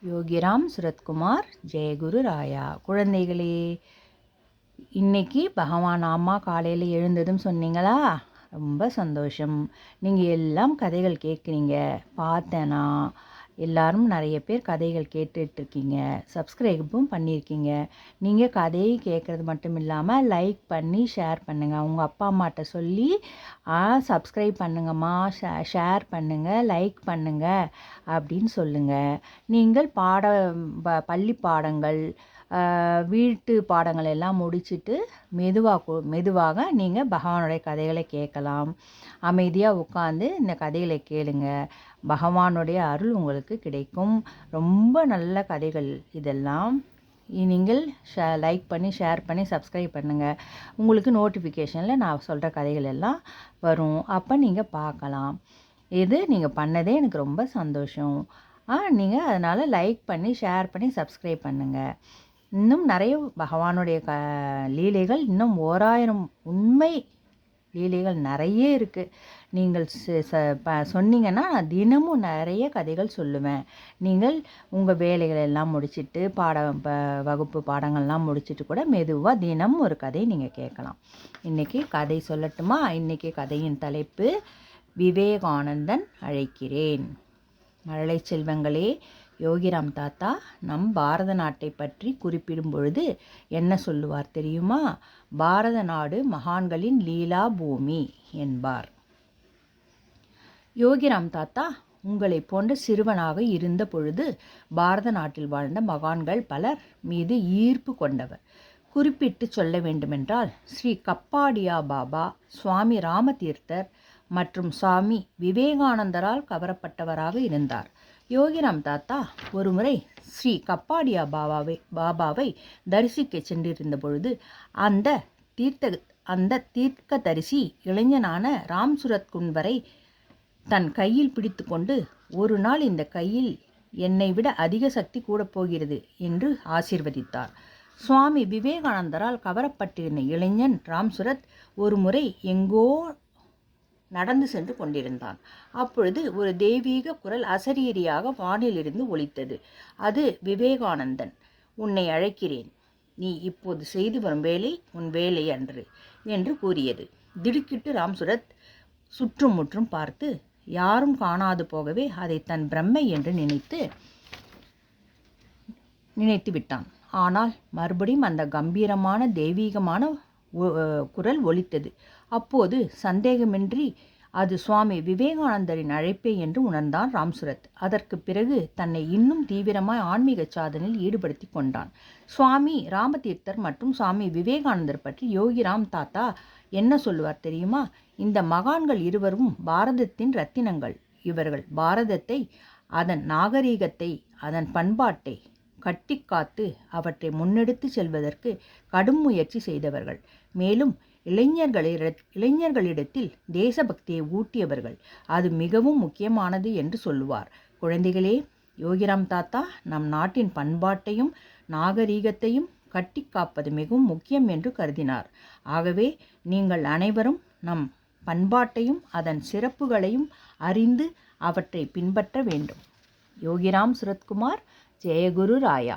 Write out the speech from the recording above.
யோகிராம் சுரத்குமார் ஜெயகுரு ராயா. குழந்தைகளே, இன்னைக்கு பகவான் அம்மா காலையில் எழுந்ததும் சொன்னீங்களா? ரொம்ப சந்தோஷம். நீங்கள் எல்லாம் கதைகள் கேட்குறீங்க பார்த்தேனா. எல்லாரும் நிறைய பேர் கதைகள் கேட்டுட்ருக்கீங்க, சப்ஸ்கிரைபும் பண்ணியிருக்கீங்க. நீங்கள் கதையை கேட்குறது மட்டும் இல்லாமல் லைக் பண்ணி ஷேர் பண்ணுங்கள். உங்கள் அப்பா அம்மாட்ட சொல்லி சப்ஸ்கிரைப் பண்ணுங்கம்மா, ஷேர் பண்ணுங்கள், லைக் பண்ணுங்கள் அப்படின்னு சொல்லுங்கள். நீங்கள் பள்ளி பாடங்கள், வீட்டு பாடங்கள் எல்லாம் முடிச்சுட்டு மெதுவாக நீங்கள் பகவானுடைய கதைகளை கேட்கலாம். அமைதியாக உட்காந்து இந்த கதைகளை கேளுங்க. பகவானுடைய அருள் உங்களுக்கு கிடைக்கும். ரொம்ப நல்ல கதைகள் இதெல்லாம். நீங்கள் லைக் பண்ணி ஷேர் பண்ணி சப்ஸ்கிரைப் பண்ணுங்கள். உங்களுக்கு நோட்டிஃபிகேஷனில் நான் சொல்கிற கதைகள் எல்லாம் வரும். அப்போ நீங்கள் பார்க்கலாம். இது நீங்கள் பண்ணதே எனக்கு ரொம்ப சந்தோஷம். நீங்கள் அதனால் லைக் பண்ணி ஷேர் பண்ணி சப்ஸ்கிரைப் பண்ணுங்கள். இன்னும் நிறைய பகவானுடைய லீலைகள், இன்னும் 1000 உண்மை லீலைகள் நிறைய இருக்குது. நீங்கள் சொன்னீங்கன்னா நான் தினமும் நிறைய கதைகள் சொல்லுவேன். நீங்கள் உங்கள் வேலைகள் எல்லாம் முடிச்சுட்டு வகுப்பு பாடங்கள்லாம் முடிச்சுட்டு கூட மெதுவாக தினம் ஒரு கதை நீங்கள் கேட்கலாம். இன்றைக்கி கதை சொல்லட்டுமா? இன்றைக்கி கதையின் தலைப்பு விவேகானந்தன் அழைக்கிறேன். மழலை செல்வங்களே, யோகிராம் தாத்தா நம் பாரத நாட்டை பற்றி குறிப்பிடும் பொழுது என்ன சொல்லுவார் தெரியுமா? பாரத நாடு மகான்களின் லீலா பூமி என்பார். யோகிராம் தாத்தா உங்களை போன்ற சிறுவனாக இருந்த பொழுது பாரத நாட்டில் வாழ்ந்த மகான்கள் பலர் மீது ஈர்ப்பு கொண்டவர். குறிப்பிட்டு சொல்ல வேண்டுமென்றால் ஸ்ரீ கப்பாடியா பாபா, சுவாமி ராமதீர்த்தர் மற்றும் சுவாமி விவேகானந்தரால் கவரப்பட்டவராக இருந்தார். யோகிராம் தாத்தா ஒருமுறை ஸ்ரீ கப்பாடியா பாபாவை தரிசிக்க சென்றிருந்த பொழுது அந்த தீர்க்கதரிசி இளைஞனான ராம் சுரத்குமாரை தன் கையில் பிடித்து கொண்டு, ஒரு நாள் இந்த கையில் என்னை விட அதிக சக்தி கூடப் போகிறது என்று ஆசீர்வதித்தார். சுவாமி விவேகானந்தரால் கவரப்பட்டிருந்த இளைஞன் ராம்சுரத் ஒரு முறை எங்கோ நடந்து சென்று கொண்டிருந்தான். அப்பொழுது ஒரு தெய்வீக குரல் அசரீரியாக வானிலிருந்து ஒலித்தது. அது விவேகானந்தன், உன்னை அழைக்கிறேன். நீ இப்போது செய்து வரும் வேலை உன் வேலை அன்று என்று கூறியது. திடுக்கிட்டு ராம்சுரத் சுற்றும் முற்றும் பார்த்து யாரும் காணாது போகவே அதை தன் பிரம்மை என்று நினைத்து விட்டான். ஆனால் மறுபடியும் அந்த கம்பீரமான தெய்வீகமான குரல் ஒலித்தது. அப்போது சந்தேகமின்றி அது சுவாமி விவேகானந்தரின் அழைப்பே என்று உணர்ந்தான் ராம்சுரத். அதற்கு பிறகு தன்னை இன்னும் தீவிரமாய் ஆன்மீக சாதனையில் ஈடுபடுத்தி கொண்டான். சுவாமி ராமதீர்த்தர் மற்றும் சுவாமி விவேகானந்தர் பற்றி யோகிராம் தாத்தா என்ன சொல்லுவார் தெரியுமா? இந்த மகான்கள் இருவரும் பாரதத்தின் ரத்தினங்கள். இவர்கள் பாரதத்தை, அதன் நாகரீகத்தை, அதன் பண்பாட்டை கட்டி காத்து அவற்றை முன்னெடுத்து செல்வதற்கு கடும் முயற்சி செய்தவர்கள். மேலும் இளைஞர்களிடத்தில் தேசபக்தியை ஊட்டியவர்கள். அது மிகவும் முக்கியமானது என்று சொல்லுவார். குழந்தைகளே, யோகிராம் தாத்தா நம் நாட்டின் பண்பாட்டையும் நாகரீகத்தையும் கட்டி காப்பது மிகவும் முக்கியம் என்று கருதினார். ஆகவே நீங்கள் அனைவரும் நம் பண்பாட்டையும் அதன் சிறப்புகளையும் அறிந்து அவற்றை பின்பற்ற வேண்டும். யோகிராம் சுரத்குமார் ஜெயகுரு ராயா.